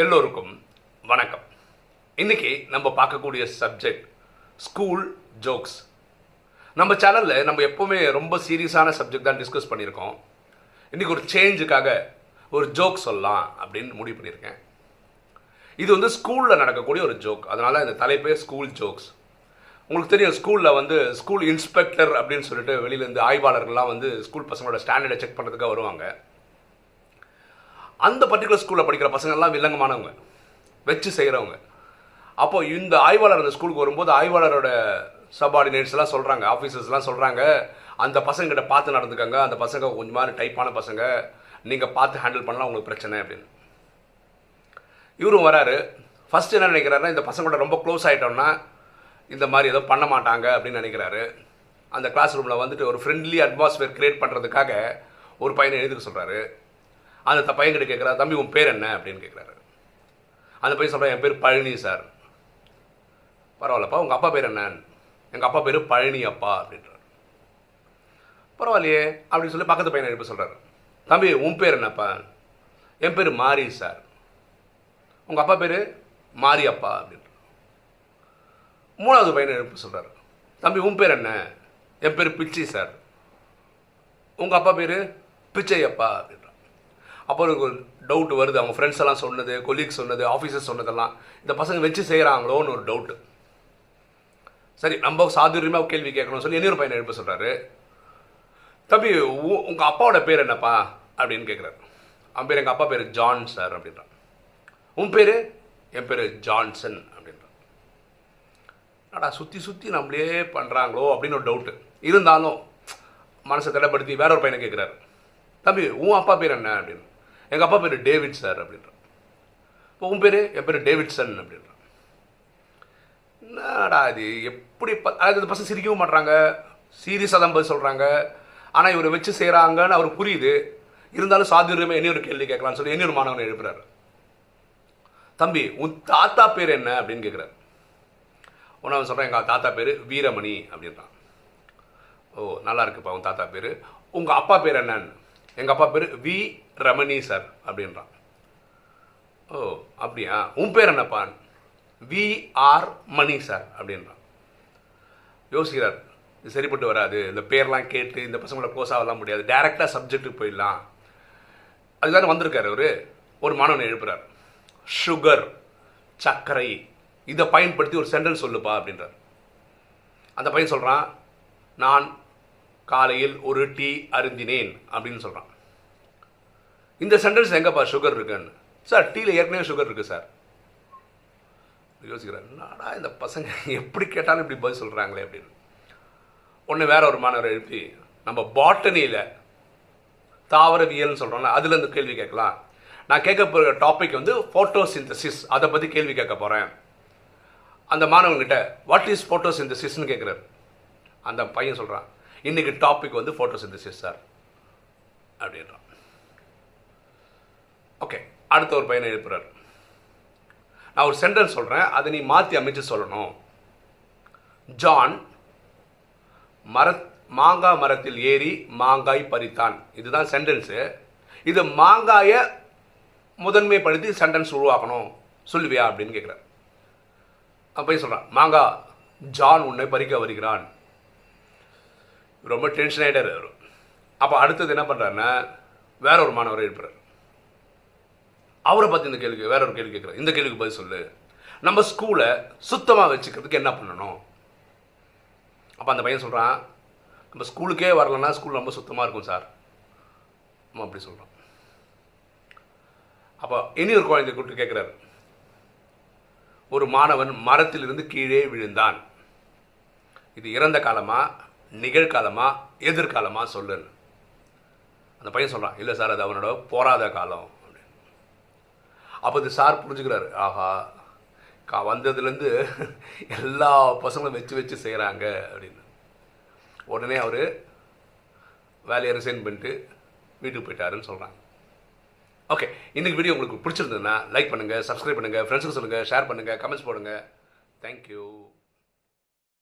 எல்லோருக்கும் வணக்கம். இன்னைக்கு நம்ம பார்க்கக்கூடிய சப்ஜெக்ட் ஸ்கூல் ஜோக்ஸ். நம்ம சேனலில் நம்ம எப்போவுமே ரொம்ப சீரியஸான சப்ஜெக்ட் தான் டிஸ்கஸ் பண்ணியிருக்கோம். இன்றைக்கி ஒரு சேஞ்சுக்காக ஒரு ஜோக் சொல்லலாம் அப்படின்னு முடிவு பண்ணியிருக்கேன். இது ஸ்கூலில் நடக்கக்கூடிய ஒரு ஜோக், அதனால் இந்த தலைப்பே ஸ்கூல் ஜோக்ஸ். உங்களுக்கு தெரியும், ஸ்கூலில் ஸ்கூல் இன்ஸ்பெக்டர் அப்படின்னு சொல்லிட்டு வெளியிலேருந்து ஆய்வாளர்கள்லாம் ஸ்கூல் பசங்களோட ஸ்டாண்டர்டை செக் பண்ணுறதுக்காக வருவாங்க. அந்த பர்டிகுலர் ஸ்கூலில் படிக்கிற பசங்கள்லாம் வில்லங்கமானவங்க, வச்சு செய்கிறவங்க. அப்போது இந்த ஆய்வாளர் அந்த ஸ்கூலுக்கு வரும்போது ஆய்வாளரோட சப்பார்டினேட்ஸ்லாம் சொல்கிறாங்க, ஆஃபீஸர்ஸ்லாம் சொல்கிறாங்க, அந்த பசங்கிட்ட பார்த்து நடந்துக்கங்க, அந்த பசங்க கொஞ்சம் மாதிரி டைப்பான பசங்க, நீங்கள் பார்த்து ஹேண்டில் பண்ணலாம், உங்களுக்கு பிரச்சனை அப்படின்னு. இவரும் வராரு. ஃபஸ்ட்டு என்ன நினைக்கிறாருன்னா, இந்த பசங்களோட ரொம்ப க்ளோஸ் ஆகிட்டோம்னா இந்த மாதிரி ஏதோ பண்ண மாட்டாங்க அப்படின்னு நினைக்கிறாரு. அந்த கிளாஸ் ரூமில் ஒரு ஃப்ரெண்ட்லி அட்மாஸ்பியர் க்ரியேட் பண்ணுறதுக்காக ஒரு பையனை எழுதுக்க சொல்கிறாரு. அந்த பையன்கிட்ட கேட்குறா, தம்பி உன் பேர் என்ன அப்படின்னு கேட்குறாரு. அந்த பையன் சொல்கிறா, என் பேர் பழனி சார். பரவாயில்லப்பா, உங்கள் அப்பா பேர் என்ன? எங்கள் அப்பா பேர் பழனி அப்பா அப்படின்றார். பரவாயில்லையே அப்படின்னு சொல்லி பக்கத்து பையனை எழுப்ப சொல்கிறார். தம்பி உன் பேர் என்னப்பா? என் பேர் மாரி சார். உங்கள் அப்பா பேர் மாரி அப்பா அப்படின்றார். மூணாவது பையனை எழுப்ப சொல்கிறார். தம்பி உன் பேர் என்ன? என் பேர் பிச்சை சார். உங்கள் அப்பா பேர் பிச்சை அப்பா அப்படின்றார். அப்போ எனக்கு ஒரு டவுட் வருது, அவங்க ஃப்ரெண்ட்ஸ் எல்லாம் சொன்னது, கொலீக்ஸ் சொன்னது, ஆஃபீஸர்ஸ் சொன்னதெல்லாம் இந்த பசங்க வச்சு செய்கிறாங்களோன்னு ஒரு டவுட்டு. சரி, நம்ம சாதுரியமாக கேள்வி கேட்கணும்னு சொல்லி இன்னொரு பையனை எழுப்ப சொல்கிறாரு. தம்பி உங்கள் அப்பாவோட பேர் என்னப்பா அப்படின்னு கேட்குறாரு. அவன் பேர் எங்கள் அப்பா பேர் ஜான் சார் அப்படின்றான். உன் பேர்? என் பேர் ஜான்சன் அப்படின்றான். ஆடா சுற்றி நம்மளே பண்ணுறாங்களோ அப்படின்னு ஒரு டவுட்டு இருந்தாலும் மனசை தடைப்படுத்தி வேற ஒரு பையனை கேட்குறாரு. தம்பி உன் அப்பா பேர் என்ன அப்படின்னு. எங்கள் அப்பா பேர் டேவிட் சார் அப்படின்றான். இப்போ உன் பேர்? என் பேர் டேவிட்சன் அப்படின்றான். என்னடா இது எப்படி அதாவது இந்த பசங்க சிரிக்கவும் மாட்டுறாங்க, சீரியஸாக தான் பதில் சொல்கிறாங்க. ஆனால் இவரை வச்சு செய்கிறாங்கன்னு அவருக்கு புரியுது. இருந்தாலும் சாதுரியமே இன்னொரு கேள்வி கேட்கலான்னு சொல்லி இன்னொரு மாணவனை எழுப்புறாரு. தம்பி உன் தாத்தா பேர் என்ன அப்படின்னு கேட்குறாரு. ஒன்று சொல்கிறேன், எங்கள் தாத்தா பேர் வீரமணி அப்படின்றான். ஓ நல்லா இருக்குப்பா உன் தாத்தா பேர். உங்கள் அப்பா பேர் என்னன்னு? எங்கள் அப்பா பேர் வி ரமணி சார் அப்படின்றான். ஓ அப்படியா, உன் பேர் என்னப்பா? வி ஆர் மணி சார் அப்படின்றான். யோசிக்கிறார், இது சரிப்பட்டு வராது, இந்த பேர்லாம் கேட்டு இந்த பசங்களோட க்ளோஸ் ஆகலாம் முடியாது, டைரெக்டாக சப்ஜெக்ட்டுக்கு போயிடலாம். அதுதானே வந்திருக்காரு அவர். ஒரு மாணவனை எழுப்புறார். சுகர், சர்க்கரை, இதை பயன்படுத்தி ஒரு சென்டென்ஸ் சொல்லுப்பா அப்படின்றார். அந்த பையன் சொல்கிறான், நான் காலையில் ஒரு டீ அருந்தினேன் அப்படின்னு சொல்கிறான். இந்த சென்டென்ஸ் எங்கப்பா சுகர் இருக்குன்னு? சார் டீயில் ஏற்கனவே சுகர் இருக்குது சார். யோசிக்கிறேன், நாடா இந்த பசங்க எப்படி கேட்டாலும் இப்படி பதில் சொல்கிறாங்களே அப்படின்னு. ஒன்று வேற ஒரு மாணவரை எழுப்பி, நம்ம பாட்டனியில் தாவரவியல்னு சொல்கிறோம்ல, அதில் இந்த கேள்வி கேட்கலாம். நான் கேட்க போகிற டாபிக் ஃபோட்டோசிந்தசிஸ், அதை பற்றி கேள்வி கேட்க போகிறேன். அந்த மாணவன்கிட்ட வாட் இஸ் ஃபோட்டோசிந்தசிஸ்ன்னு கேட்குறாரு. அந்த பையன் சொல்கிறான், இன்றைக்கி டாபிக் ஃபோட்டோசிந்தசிஸ் சார் அப்படின்றான். ஓகே, அடுத்த ஒரு பையனை எழுப்புறாரு. நான் ஒரு சென்டென்ஸ் சொல்கிறேன், அதை நீ மாற்றி அமைச்சு சொல்லணும். ஜான் மாங்காய் மரத்தில் ஏறி மாங்காய் பறித்தான். இதுதான் சென்டென்ஸு. இது மாங்காயை முதன்மைப்படுத்தி சென்டென்ஸ் உருவாக்கணும், சொல்லுவியா அப்படின்னு கேட்குறாரு. அப்போ சொல்கிறான், மாங்காய் ஜான் உன்னை பறிக்க வருகிறான். ரொம்ப டென்ஷன் ஆகிட்டார் அவர். அப்போ அடுத்தது என்ன பண்ணுறாருன்னா, வேற ஒரு மாணவரை எழுப்புறாரு. அவரை பார்த்து இந்த கேள்விக்கு வேற ஒரு கேள்வி கேட்குறாரு. இந்த கேள்விக்கு பதில் சொல்லு, நம்ம ஸ்கூலை சுத்தமாக வச்சுக்கிறதுக்கு என்ன பண்ணணும்? அப்போ அந்த பையன் சொல்கிறான், நம்ம ஸ்கூலுக்கே வரலன்னா ஸ்கூல் ரொம்ப சுத்தமாக இருக்கும் சார். நம்ம அப்படி சொல்கிறோம். அப்போ இனி ஒரு குழந்தை கூப்பிட்டு கேட்குறாரு. ஒரு மாணவன் மரத்திலிருந்து கீழே விழுந்தான். இது இறந்த காலமா, நிகழ்காலமா, எதிர்காலமா சொல்லுன்னு. அந்த பையன் சொல்கிறான், இல்லை சார் அது அவனோட போராத காலம் அப்படின்னு. அப்போ இது சார் புரிஞ்சுக்கிறாரு, ஆஹா வந்ததுலேருந்து எல்லா பசங்களும் வச்சு செய்கிறாங்க அப்படின்னு. உடனே அவர் வேலையை ரிசைன் பண்ணிட்டு வீட்டுக்கு போயிட்டாருன்னு சொல்கிறாங்க. ஓகே, இன்றைக்கி வீடியோ உங்களுக்கு பிடிச்சிருந்ததுன்னா லைக் பண்ணுங்கள், சப்ஸ்கிரைப் பண்ணுங்கள், ஃப்ரெண்ட்ஸுக்கு சொல்லுங்கள், ஷேர் பண்ணுங்கள், கமெண்ட்ஸ் போடுங்கள். தேங்க்யூ.